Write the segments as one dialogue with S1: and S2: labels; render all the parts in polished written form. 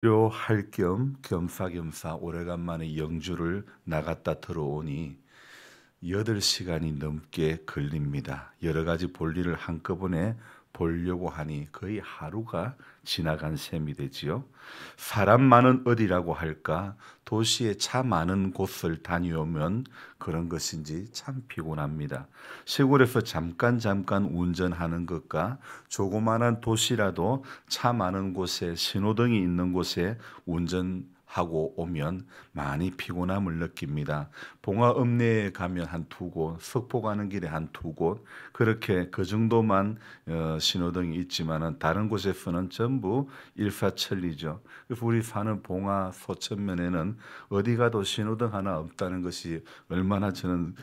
S1: 할 겸 겸사겸사 오래간만에 영주를 나갔다 들어오니 8시간이 넘게 걸립니다. 여러 가지 볼일을 한꺼번에 보려고 하니 거의 하루가 지나간 셈이 되지요. 사람 많은 어디라고 할까? 도시에 차 많은 곳을 다녀오면 그런 것인지 참 피곤합니다. 시골에서 잠깐 운전하는 것과 조그마한 도시라도 차 많은 곳에 신호등이 있는 곳에 운전하고 오면 많이 피곤함을 느낍니다. 봉화읍내에 가면 한 두 곳, 석포 가는 길에 한 두 곳, 그렇게 그 정도만 신호등이 있지만은 다른 곳에서는 전부 일사천리죠. 그래서 우리 사는 봉화 소천면에는 어디 가도 신호등 하나 없다는 것이 얼마나 저는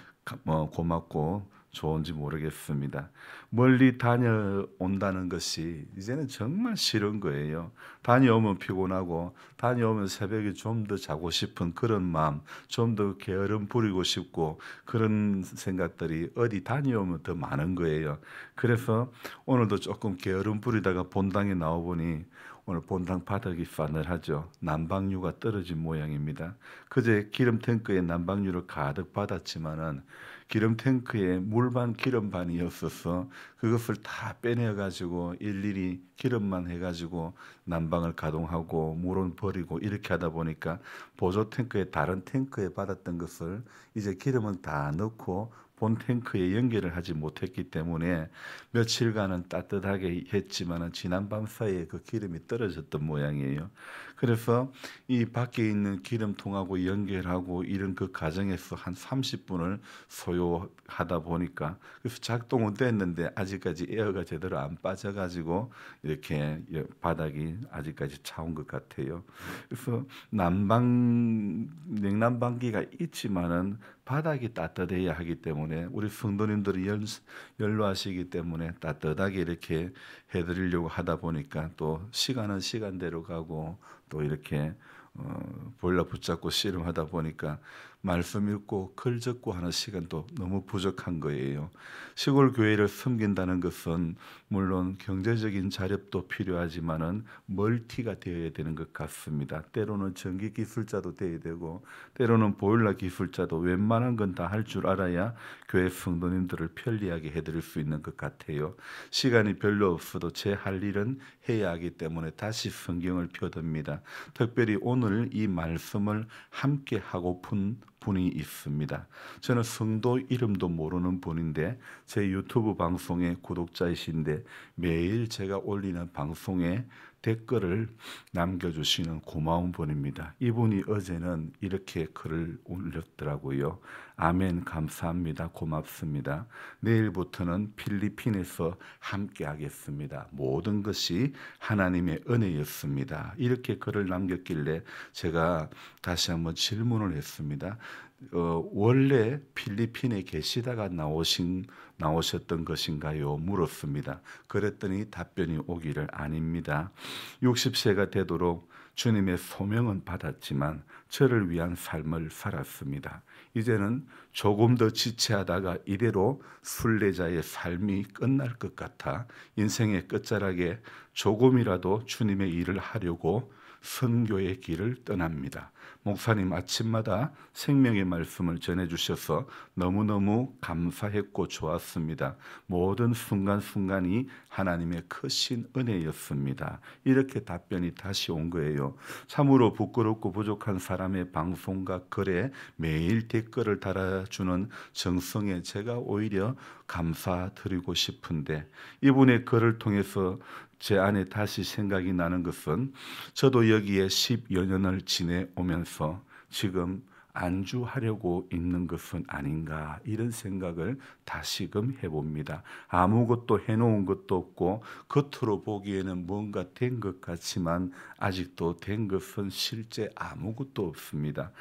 S1: 고맙고 좋은지 모르겠습니다. 멀리 다녀온다는 것이 이제는 정말 싫은 거예요. 다녀오면 피곤하고 다녀오면 새벽에 좀 더 자고 싶은 그런 마음, 좀 더 게으름 부리고 싶고 그런 생각들이 어디 다녀오면 더 많은 거예요. 그래서 오늘도 조금 게으름 부리다가 본당에 나와 보니 오늘 본당 바닥이 싸늘하죠. 난방유가 떨어진 모양입니다. 그제 기름 탱크에 난방유를 가득 받았지만은 기름 탱크에 물반 기름 반이었어서 그것을 다 빼내 가지고 일일이 기름만 해 가지고 난방을 가동하고 물은 버리고 이렇게 하다 보니까 보조 탱크에 다른 탱크에 받았던 것을 이제 기름은 다 넣고 본 탱크에 연결을 하지 못했기 때문에 며칠간은 따뜻하게 했지만은 지난밤 사이에 그 기름이 떨어졌던 모양이에요. 그래서 이 밖에 있는 기름통하고 연결하고 이런 그 과정에서 한 30분을 소요하다 보니까 그래서 작동은 됐는데 아직까지 에어가 제대로 안 빠져 가지고 이렇게 바닥이 아직까지 차온 것 같아요. 그래서 냉난방기가 있지만은 바닥이 따뜻해야 하기 때문에 우리 성도님들이 연로하시기 때문에 따뜻하게 이렇게 해드리려고 하다 보니까 또 시간은 시간대로 가고 또 이렇게 보일러 붙잡고 씨름하다 보니까 말씀 읽고 글 적고 하는 시간도 너무 부족한 거예요. 시골 교회를 섬긴다는 것은 물론 경제적인 자립도 필요하지만은 멀티가 되어야 되는 것 같습니다. 때로는 전기 기술자도 되어야 되고 때로는 보일러 기술자도 웬만한 건 다 할 줄 알아야 교회 성도님들을 편리하게 해드릴 수 있는 것 같아요. 시간이 별로 없어도 제 할 일은 해야 하기 때문에 다시 성경을 펴듭니다. 특별히 오늘 이 말씀을 함께 하고픈 분이 있습니다. 저는 성도 이름도 모르는 분인데 제 유튜브 방송의 구독자이신데 매일 제가 올리는 방송에 댓글을 남겨주시는 고마운 분입니다. 이분이 어제는 이렇게 글을 올렸더라고요. 아멘, 감사합니다. 고맙습니다. 내일부터는 필리핀에서 함께 하겠습니다. 모든 것이 하나님의 은혜였습니다. 이렇게 글을 남겼길래 제가 다시 한번 질문을 했습니다. 원래 필리핀에 계시다가 나오셨던 것인가요? 물었습니다. 그랬더니 답변이 오기를 아닙니다. 60세가 되도록 주님의 소명은 받았지만 저를 위한 삶을 살았습니다. 이제는 조금 더 지체하다가 이대로 순례자의 삶이 끝날 것 같아 인생의 끝자락에 조금이라도 주님의 일을 하려고 선교의 길을 떠납니다. 목사님 아침마다 생명의 말씀을 전해주셔서 너무너무 감사했고 좋았습니다. 모든 순간순간이 하나님의 크신 은혜였습니다. 이렇게 답변이 다시 온 거예요. 참으로 부끄럽고 부족한 사람의 방송과 글에 매일 댓글을 달아주는 정성에 제가 오히려 감사드리고 싶은데 이분의 글을 통해서 제 안에 다시 생각이 나는 것은 저도 여기에 10여 년을 지내오면서 지금 안주하려고 있는 것은 아닌가 이런 생각을 다시금 해봅니다. 아무것도 해놓은 것도 없고 겉으로 보기에는 뭔가 된 것 같지만 아직도 된 것은 실제 아무것도 없습니다.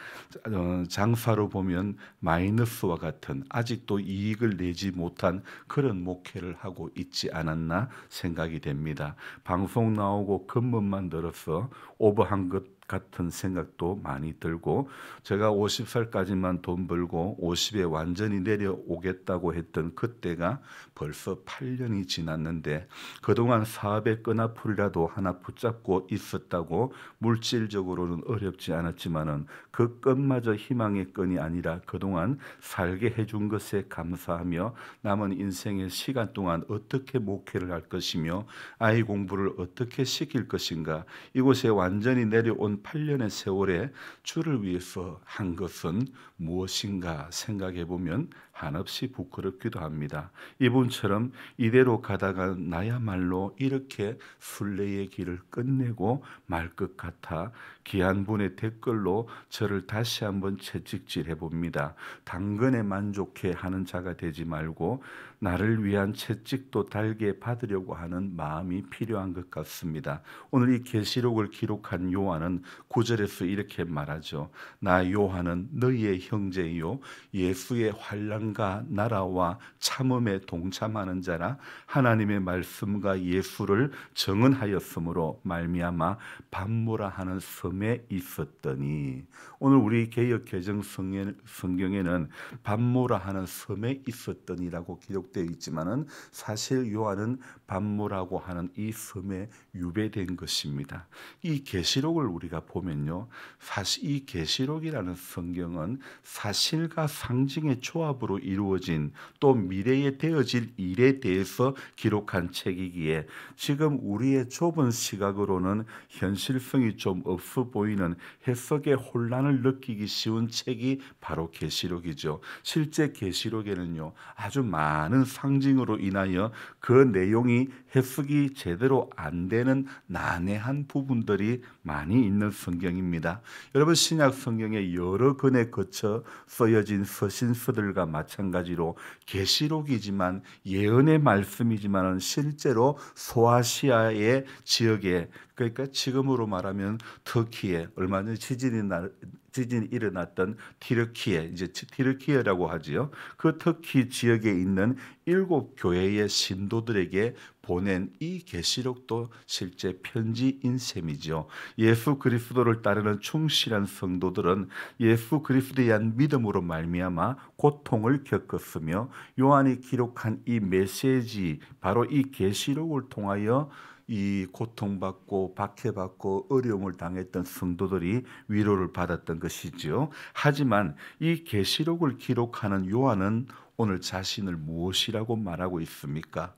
S1: 장사로 보면 마이너스와 같은 아직도 이익을 내지 못한 그런 목회를 하고 있지 않았나 생각이 됩니다. 방송 나오고 근무만 들어서 오버한 것 같은 생각도 많이 들고, 제가 50살까지만 돈 벌고 50에 완전히 내려오겠다고 했던 그때가 벌써 8년이 지났는데, 그동안 사업의 끈앞풀이라도 하나 붙잡고 있었다고 물질적으로는 어렵지 않았지만은 그 끈마저 희망의 끈이 아니라 그동안 살게 해준 것에 감사하며 남은 인생의 시간 동안 어떻게 목회를 할 것이며 아이 공부를 어떻게 시킬 것인가, 이곳에 완전히 내려온 8년의 세월에 주를 위해서 한 것은 무엇인가 생각해 보면 한없이 부끄럽기도 합니다. 이분처럼 이대로 가다가 나야말로 이렇게 순례의 길을 끝내고 말 것 같아 귀한 분의 댓글로 저를 다시 한번 채찍질해 봅니다. 당근에 만족해 하는 자가 되지 말고 나를 위한 채찍도 달게 받으려고 하는 마음이 필요한 것 같습니다. 오늘 이 계시록을 기록한 요한은 9절에서 이렇게 말하죠. 나 요한은 너희의 형제요 예수의 환난과 나라와 참음에 동참하는 자라 하나님의 말씀과 예수를 정언하였으므로 말미암아 반모라 하는 섬에 있었더니, 오늘 우리 개역 개정 성경에는 반모라 하는 섬에 있었더니라고 기록되어 있지만은 사실 요한은 반모라고 하는 이 섬에 유배된 것입니다. 이 계시록을 우리가 보면요, 사실 이 계시록이라는 성경은 사실과 상징의 조합으로 이루어진 또 미래에 되어질 일에 대해서 기록한 책이기에 지금 우리의 좁은 시각으로는 현실성이 좀 없어 보이는 해석의 혼란을 느끼기 쉬운 책이 바로 계시록이죠. 실제 계시록에는요, 아주 많은 상징으로 인하여 그 내용이 해석이 제대로 안 되는 난해한 부분들이 많이 있는 성경입니다. 여러분, 신약 성경의 여러 권에 거쳐 쓰여진 서신서들과 마찬가지로 계시록이지만 예언의 말씀이지만은 실제로 소아시아의 지역에, 그러니까 지금으로 말하면 터키에 얼마 전에 지진이 일어났던 티르키에, 이제 티르키예라고 하지요. 그 터키 지역에 있는 7교회의 신도들에게 보낸 이 계시록도 실제 편지인 셈이죠. 예수 그리스도를 따르는 충실한 성도들은 예수 그리스도에 대한 믿음으로 말미암아 고통을 겪었으며, 요한이 기록한 이 메시지, 바로 이 계시록을 통하여 이 고통받고 박해받고 어려움을 당했던 성도들이 위로를 받았던 것이지요. 하지만 이 계시록을 기록하는 요한은 오늘 자신을 무엇이라고 말하고 있습니까?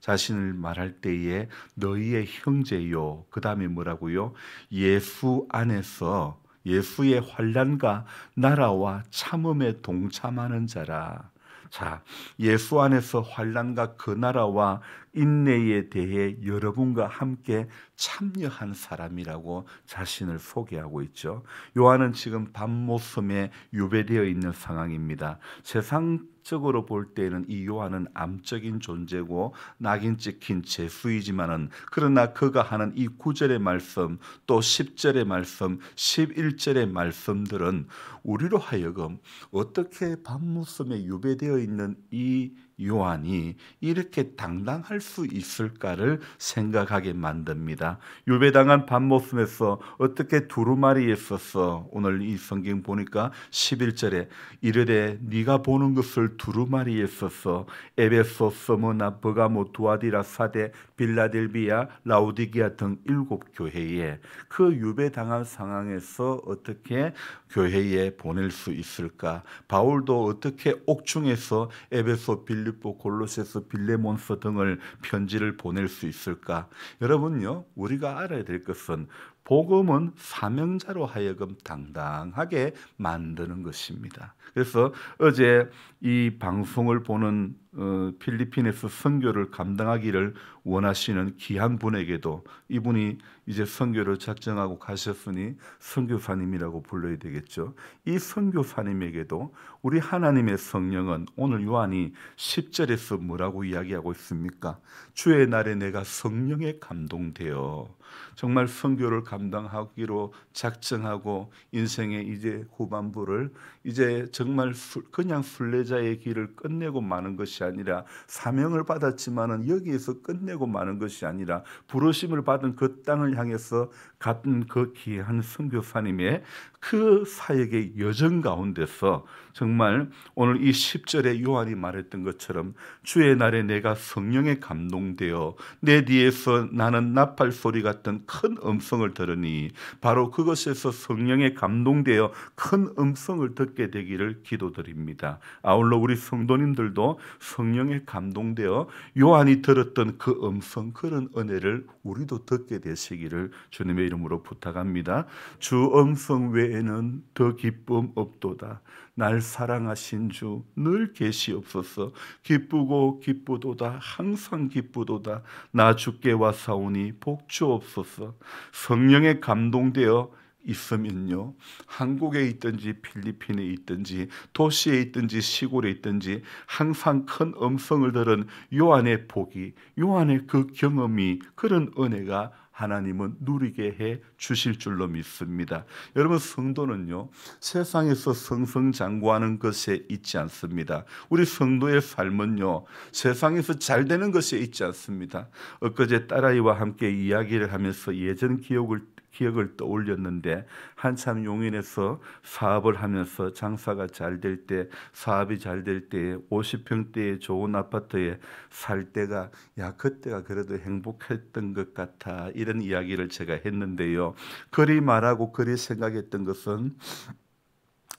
S1: 자신을 말할 때에 너희의 형제요, 그 다음에 뭐라고요? 예수 안에서 예수의 환난과 나라와 참음에 동참하는 자라. 자, 예수 안에서 환난과 그 나라와 인내에 대해 여러분과 함께 참여한 사람이라고 자신을 소개하고 있죠. 요한은 지금 밤모섬에 유배되어 있는 상황입니다. 세상적으로 볼 때는 이 요한은 암적인 존재고 낙인 찍힌 죄수이지만은, 그러나 그가 하는 이 9절의 말씀, 또 10절의 말씀, 11절의 말씀들은 우리로 하여금 어떻게 밤모섬에 유배되어 있는 이 요한이 이렇게 당당할 수 있을까를 생각하게 만듭니다. 유배당한 밤모섬에서 어떻게 두루마리에 썼어? 오늘 이 성경 보니까 11절에 이르되 네가 보는 것을 두루마리에 썼어. 에베소, 스무나, 버가모, 두아디라, 사데, 빌라델비아, 라우디게아 등 7교회에, 그 유배당한 상황에서 어떻게 교회에 보낼 수 있을까? 바울도 어떻게 옥중에서 에베소, 빌립보, 골로새서, 빌레몬서 등을 편지를 보낼 수 있을까? 여러분요, 우리가 알아야 될 것은 복음은 사명자로 하여금 당당하게 만드는 것입니다. 그래서 어제 이 방송을 보는 필리핀에서 선교를 감당하기를 원하시는 귀한 분에게도, 이분이 이제 선교를 작정하고 가셨으니 선교사님이라고 불러야 되겠죠. 이 선교사님에게도 우리 하나님의 성령은 오늘 요한이 10절에서 뭐라고 이야기하고 있습니까? 주의 날에 내가 성령에 감동되어 정말 선교를 감당하기로 작정하고 인생의 이제 후반부를 이제 정말 그냥 순례자의 길을 끝내고 마는 것이 아니라, 사명을 받았지만은 여기에서 끝내고 마는 것이 아니라 부르심을 받은 그 땅을 향해서 같은 그 귀한 선교사님의 그 사역의 여정 가운데서 정말 오늘 이 10절에 요한이 말했던 것처럼 주의 날에 내가 성령에 감동되어 내 뒤에서 나는 나팔 소리 같은 큰 음성을 들으니, 바로 그것에서 성령에 감동되어 큰 음성을 듣게 되기를 기도드립니다. 아울러 우리 성도님들도 성령에 감동되어 요한이 들었던 그 음성, 그런 은혜를 우리도 듣게 되시기를 주님의 이름으로 부탁합니다. 주 음성 외에는 더 기쁨 없도다. 날 사랑하신 주 늘 계시옵소서. 기쁘고 기쁘도다. 항상 기쁘도다. 나 주께 와사오니 복 주옵소서. 성령에 감동되어 있으면요, 한국에 있든지 필리핀에 있든지 도시에 있든지 시골에 있든지 항상 큰 음성을 들은 요한의 복이, 요한의 그 경험이, 그런 은혜가 하나님은 누리게 해 주실 줄로 믿습니다. 여러분, 성도는요, 세상에서 승승장구하는 것에 있지 않습니다. 우리 성도의 삶은요, 세상에서 잘 되는 것에 있지 않습니다. 엊그제 딸아이와 함께 이야기를 하면서 예전 기억을 떠올렸는데, 한참 용인에서 사업을 하면서 장사가 잘 될 때, 사업이 잘 될 때에 50평대의 좋은 아파트에 살 때가, 야, 그때가 그래도 행복했던 것 같아, 이런 이야기를 제가 했는데요. 그리 말하고 그리 생각했던 것은,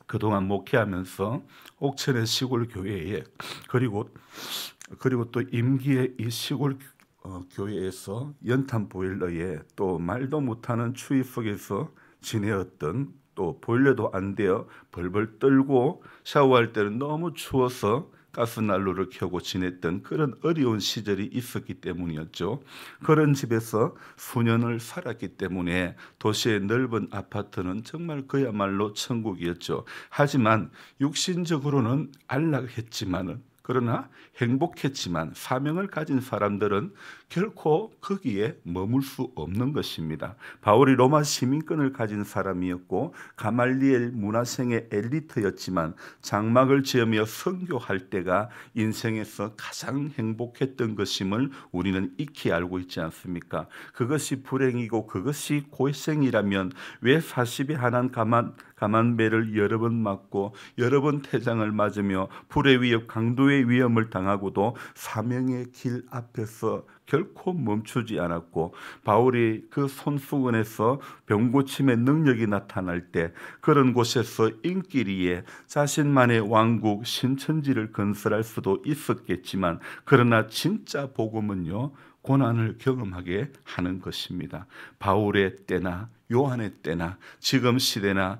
S1: 그동안 목회하면서 옥천의 시골 교회에, 그리고 또 임기의 이 시골 교회에서 연탄 보일러에 또 말도 못하는 추위 속에서 지내었던, 또 보일러도 안 되어 벌벌 떨고 샤워할 때는 너무 추워서 가스난로를 켜고 지냈던 그런 어려운 시절이 있었기 때문이었죠. 그런 집에서 수년을 살았기 때문에 도시의 넓은 아파트는 정말 그야말로 천국이었죠. 하지만 육신적으로는 안락했지만은, 그러나 행복했지만, 사명을 가진 사람들은 결코 거기에 머물 수 없는 것입니다. 바울이 로마 시민권을 가진 사람이었고 가말리엘 문화생의 엘리트였지만, 장막을 지으며 선교할 때가 인생에서 가장 행복했던 것임을 우리는 익히 알고 있지 않습니까? 그것이 불행이고 그것이 고생이라면 왜 40에 한한 가만배를 여러 번 맞고 여러 번 태장을 맞으며 불의 위협, 강도의 위험을 당하고도 사명의 길 앞에서 결코 멈추지 않았고, 바울이 그 손수건에서 병고침의 능력이 나타날 때 그런 곳에서 인기리에 자신만의 왕국 신천지를 건설할 수도 있었겠지만, 그러나 진짜 복음은요, 고난을 경험하게 하는 것입니다. 바울의 때나 요한의 때나 지금 시대나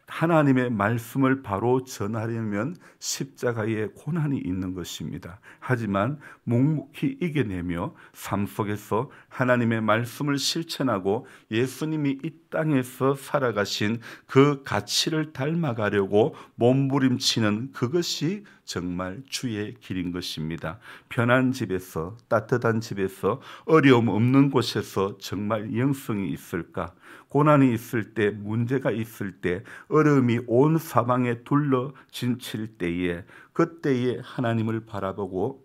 S1: 하나님의 말씀을 바로 전하려면 십자가의 고난이 있는 것입니다. 하지만 묵묵히 이겨내며 삶 속에서 하나님의 말씀을 실천하고 예수님이 이 땅에서 살아가신 그 가치를 닮아가려고 몸부림치는 그것이 정말 주의 길인 것입니다. 편한 집에서, 따뜻한 집에서, 어려움 없는 곳에서 정말 영성이 있을까? 고난이 있을 때, 문제가 있을 때, 어려움이 온 사방에 둘러 진칠 때에, 그때에 하나님을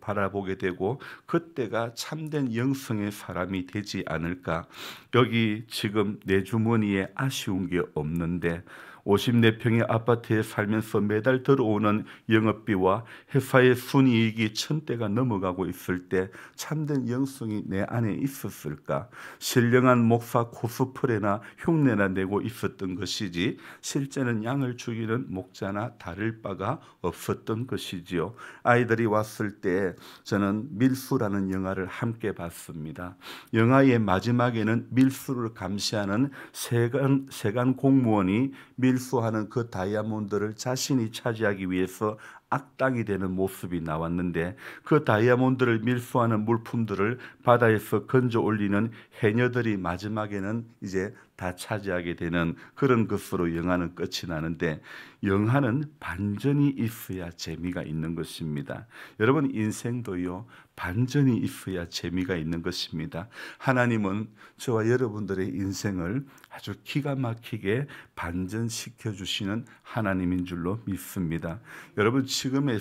S1: 바라보게 되고, 그때가 참된 영성의 사람이 되지 않을까? 여기 지금 내 주머니에 아쉬운 게 없는데 54평의 아파트에 살면서 매달 들어오는 영업비와 회사의 순이익이 1000대가 넘어가고 있을 때 참된 영성이 내 안에 있었을까? 신령한 목사 코스프레나 흉내나 내고 있었던 것이지, 실제는 양을 죽이는 목자나 다를 바가 없었던 것이지요. 아이들이 왔을 때 저는 밀수라는 영화를 함께 봤습니다. 영화의 마지막에는 밀수를 감시하는 세관 공무원이 밀수하는 그 다이아몬드를 자신이 차지하기 위해서 악당이 되는 모습이 나왔는데, 그 다이아몬드를 밀수하는 물품들을 바다에서 건져 올리는 해녀들이 마지막에는 이제 다 차지하게 되는 그런 것으로 영화는 끝이 나는데, 영화는 반전이 있어야 재미가 있는 것입니다. 여러분, 인생도요, 반전이 있어야 재미가 있는 것입니다. 하나님은 저와 여러분들의 인생을 아주 기가 막히게 반전시켜 주시는 하나님인 줄로 믿습니다. 여러분, 지금의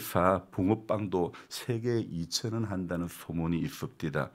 S1: 붕어빵도 세계에 2,000원 한다는 소문이 있습니다.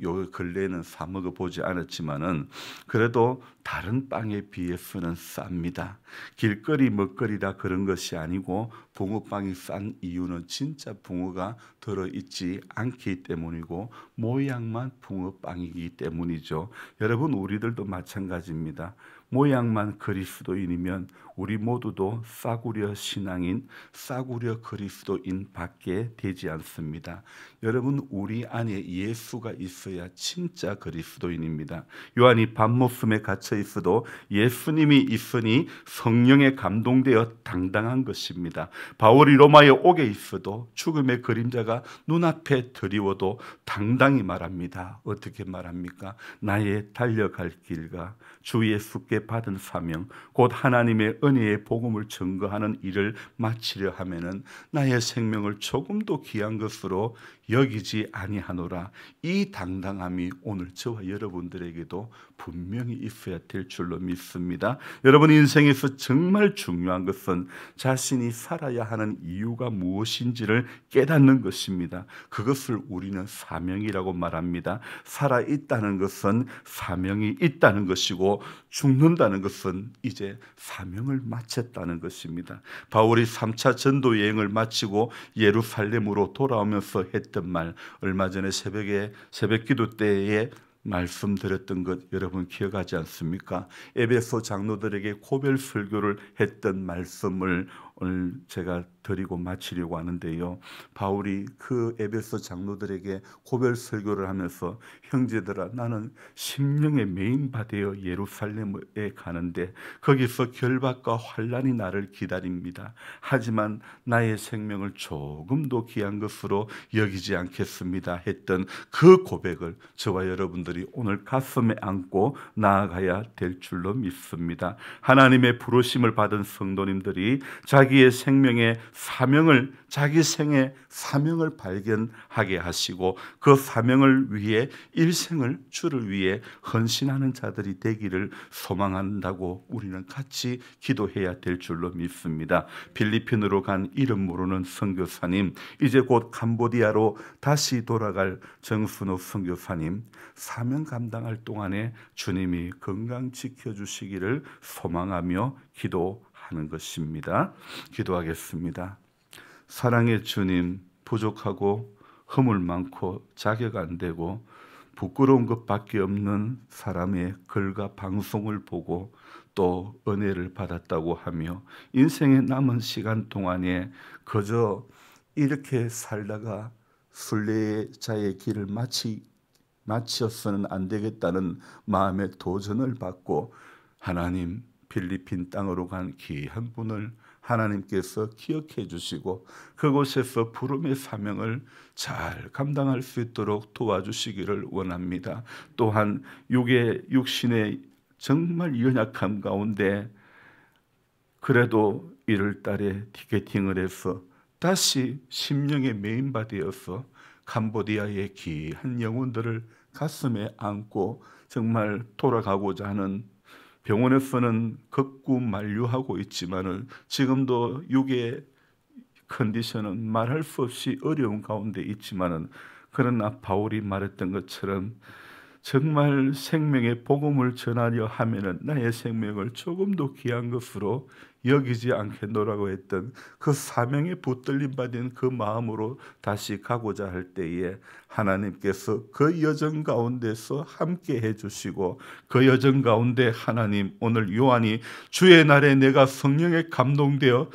S1: 요 근래에는 사 먹어 보지 않았지만은 그래도 다른 빵에 비해서는 쌉니다. 길거리 먹거리라 그런 것이 아니고, 붕어빵이 싼 이유는 진짜 붕어가 들어있지 않기 때문이고, 모양만 붕어빵이기 때문이죠. 여러분, 우리들도 마찬가지입니다. 모양만 그리스도인이면 우리 모두도 싸구려 신앙인, 싸구려 그리스도인 밖에 되지 않습니다. 여러분, 우리 안에 예수가 있어야 진짜 그리스도인입니다. 요한이 밤모섬에 갇혀 있어도 예수님이 있으니 성령에 감동되어 당당한 것입니다. 바울이 로마에 오게 있어도 죽음의 그림자가 눈앞에 드리워도 당당히 말합니다. 어떻게 말합니까? 나의 달려갈 길과 주 예수께 받은 사명, 곧 하나님의 은혜의 복음을 증거하는 일을 마치려 하면은 나의 생명을 조금도 귀한 것으로 여기지 아니하노라. 이 당당함이 오늘 저와 여러분들에게도 분명히 있어야 될 줄로 믿습니다. 여러분, 인생에서 정말 중요한 것은 자신이 살아야 하는 이유가 무엇인지를 깨닫는 것입니다. 그것을 우리는 사명이라고 말합니다. 살아있다는 것은 사명이 있다는 것이고, 죽는다는 것은 이제 사명을 마쳤다는 것입니다. 바울이 3차 전도 여행을 마치고 예루살렘으로 돌아오면서 했던 말, 얼마 전에 새벽 기도 때에 말씀드렸던 것 여러분 기억하지 않습니까? 에베소 장로들에게 고별 설교를 했던 말씀을 오늘 제가 드리고 마치려고 하는데요. 바울이 그 에베소 장로들에게 고별 설교를 하면서, 형제들아, 나는 심령의 메인바 되어 예루살렘에 가는데 거기서 결박과 환난이 나를 기다립니다. 하지만 나의 생명을 조금도 귀한 것으로 여기지 않겠습니다 했던 그 고백을 저와 여러분들이 오늘 가슴에 안고 나아가야 될 줄로 믿습니다. 하나님의 부르심을 받은 성도님들이 자기의 생명의 사명을, 자기 생의 사명을 발견하게 하시고 그 사명을 위해 일생을 주를 위해 헌신하는 자들이 되기를 소망한다고 우리는 같이 기도해야 될 줄로 믿습니다. 필리핀으로 간 이름 모르는 선교사님, 이제 곧 캄보디아로 다시 돌아갈 정순호 선교사님, 사명 감당할 동안에 주님이 건강 지켜주시기를 소망하며 기도하는 것입니다. 기도하겠습니다. 사랑의 주님, 부족하고 허물 많고 자격 안 되고 부끄러운 것밖에 없는 사람의 글과 방송을 보고 또 은혜를 받았다고 하며 인생의 남은 시간 동안에 그저 이렇게 살다가 순례자의 길을 마치어서는 안 되겠다는 마음의 도전을 받고 하나님, 필리핀 땅으로 간 귀한 분을 하나님께서 기억해 주시고 그곳에서 부름의 사명을 잘 감당할 수 있도록 도와주시기를 원합니다. 또한 육신의 정말 연약함 가운데 그래도 1월 달에 티켓팅을 해서 다시 심령의 메인바 되어서 캄보디아의 귀한 영혼들을 가슴에 안고 정말 돌아가고자 하는, 병원에서는 극구 만류하고 있지만은 지금도 육의 컨디션은 말할 수 없이 어려운 가운데 있지만은, 그러나 바울이 말했던 것처럼 정말 생명의 복음을 전하려 하면은 나의 생명을 조금도 귀한 것으로 여기지 않겠노라고 했던 그 사명에 붙들림 받은 그 마음으로 다시 가고자 할 때에 하나님께서 그 여정 가운데서 함께 해주시고, 그 여정 가운데 하나님, 오늘 요한이 주의 날에 내가 성령에 감동되어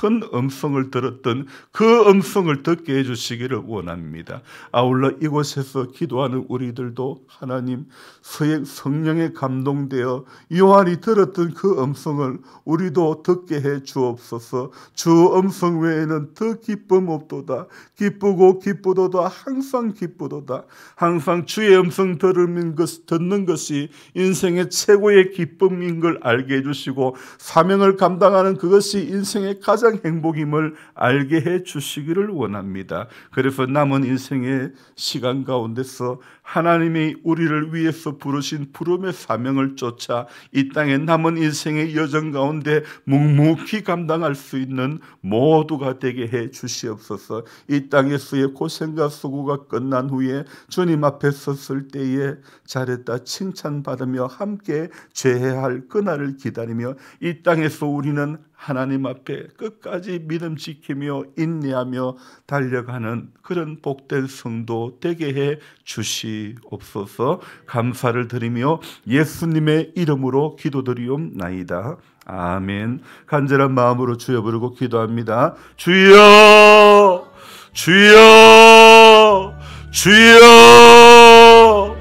S1: 큰 음성을 들었던 그 음성을 듣게 해주시기를 원합니다. 아울러 이곳에서 기도하는 우리들도 하나님, 성령에 감동되어 요한이 들었던 그 음성을 우리도 듣게 해 주옵소서. 주 음성 외에는 더 기쁨 없도다. 기쁘고 기쁘도다. 항상 기쁘도다. 항상 주의 음성 듣는 것이 인생의 최고의 기쁨인 걸 알게 해주시고 사명을 감당하는 그것이 인생의 가장 행복임을 알게 해주시기를 원합니다. 그래서 남은 인생의 시간 가운데서 하나님이 우리를 위해서 부르신 부름의 사명을 쫓아 이 땅의 남은 인생의 여정 가운데 묵묵히 감당할 수 있는 모두가 되게 해 주시옵소서. 이 땅에서의 고생과 수고가 끝난 후에 주님 앞에 섰을 때에 잘했다 칭찬받으며 함께 죄해할 그날을 기다리며 이 땅에서 우리는 하나님 앞에 끝까지 믿음 지키며 인내하며 달려가는 그런 복된 성도 되게 해 주시옵소서. 감사를 드리며 예수님의 이름으로 기도드리옵나이다. 아멘. 간절한 마음으로 주여 부르고 기도합니다. 주여, 주여, 주여.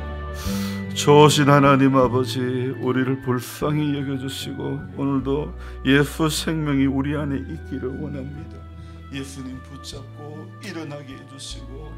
S1: 좋으신 하나님 아버지, 우리를 불쌍히 여겨주시고 오늘도 예수 생명이 우리 안에 있기를 원합니다. 예수님 붙잡고 일어나게 해주시고